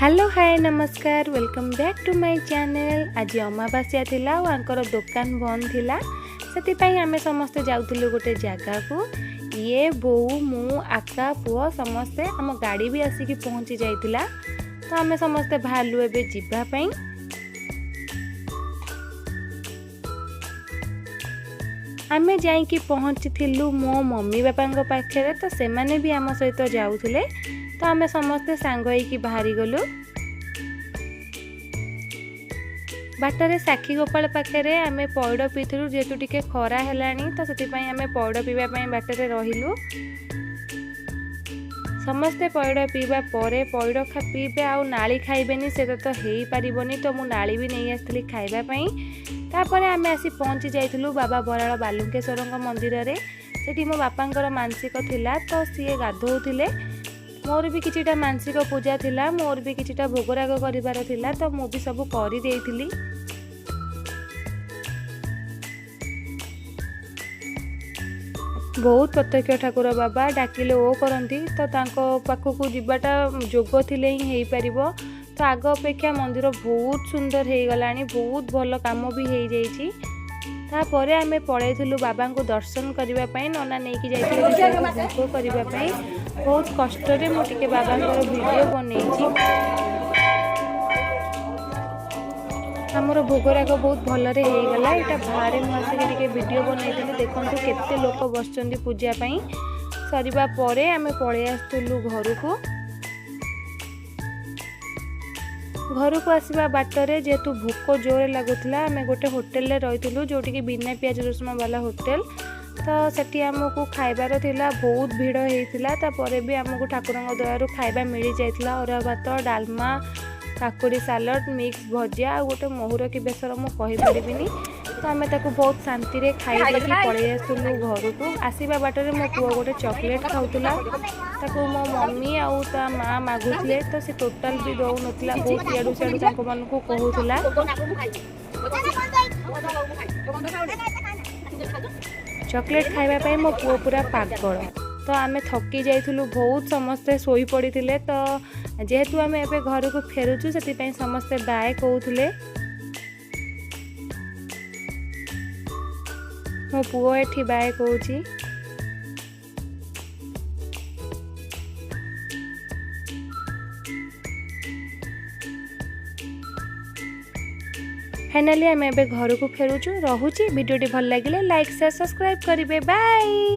Hello hi नमस्कार welcome back to my channel. आज अमावास्या थिला और आंकर दुकान बंद थिला सेति पई हमें समस्त जाउथिलु गोटे जगह को। ये बोऊ मु आका पुओ समस्ते हम गाड़ी भी आसिकी पहुंची जाइतिला तो हमें समस्ते भालु एबे जिबा पई। आमे जाइकी पहुंचीथिलु मो मम्मी बापा पाखे तो से माने भी आम सहित जाउथिले तो आमे समस्ते सांग होइकी बाहरी गलु। बाटरे साखी गोपाल पाखे आमे पौड़ पीथिलु जेतु टिके खरा हेलानी तो सेति पई आमे पौड़ पीबा पई बाटरे रहिलु। समस्ते पौड़ पीबा परे पौड़ पीबे आ नाली खाइबेनी सेटा तो हेई पारिबोनी तो मु नाली भी नहीं आस्थिली खाइबा पई। तापरे आमे आसी पहुंची जाइथिलु बाबा बराळ बालुंकेश्वरଙ୍କ मंदिर रे। सेठी मो बापांकर मानसिक थिला तो सीए गाधोउथिले। मोर भी किछिटा मानसिक पूजा थिला, मोर भी किछिटा भोगराग करिवार थिला तो मु भी सब करि देइथिली। बहुत प्रत्यक्ष ठाकुर बाबा डाकिले ओ करंती तो तांको पाखकु जिबाटा जोग थिले ही हेई परिबो। तो आग अपेक्षा मंदिर बहुत सुंदर हो गलानी, बहुत भल काम भी हो जाइए। तापर आमे पळैथिलु बाबा को दर्शन करबा पई। नना नेकी जाइथिलु भोग करबा पई। बहुत कष्ट रे मु टिके बाबा वीडियो बनैछि। हमर भोगराग बहुत भल रे हो गला। एटा बाहर मु आसी टिके वीडियो बनैथिलु। देखंतु केते लोक बसचंदी पूजा पई। सरीबा परे आमे पळै आस्थिलु घर को। घर को आसवा बाटरे जेहेतु भोक जोरे लगुला आम गोटे होटेल रही जोटि बिना पियाज रसुण वाला होटेल तो सेठी आमको खाइबार थिला। बहुत भीड़ होता भी आमको ठाकुर दयारू खाइबा मिल जाता। अरुआ भात डालमा काकुड़ी सालड मिक्स भजिया आ गोटे महुर कि बेसर मु कहि परिबिनी। तो आम बहुत शांति रे खाई देकी पळै आसुलु घर को। आसवा बाटरे मो पुओ गोटे चॉकलेट खाउतला ताको मो मम्मी आउ ता माँ मागुले तो से टोटाल भी दौ नथिला। बहुत इयाडू सियाडू ताको मानकु कहउतला। चॉकलेट खाइबा पई मो पुओ पूरा पागल। तो आमे थकी जाइथिलु बहुत, समस्ते सोई पड़िथिले। तो जेहेतु आमे एबे घर को फेरुचु सेति पई समस्ते बाय कहउथिले। मो पुओ एठी बाय कहउची। फाइनली आम घर को फेरुचु। रहुची वीडियो भल लगे लाइक शेयर सब्सक्राइब करेंगे। बाय।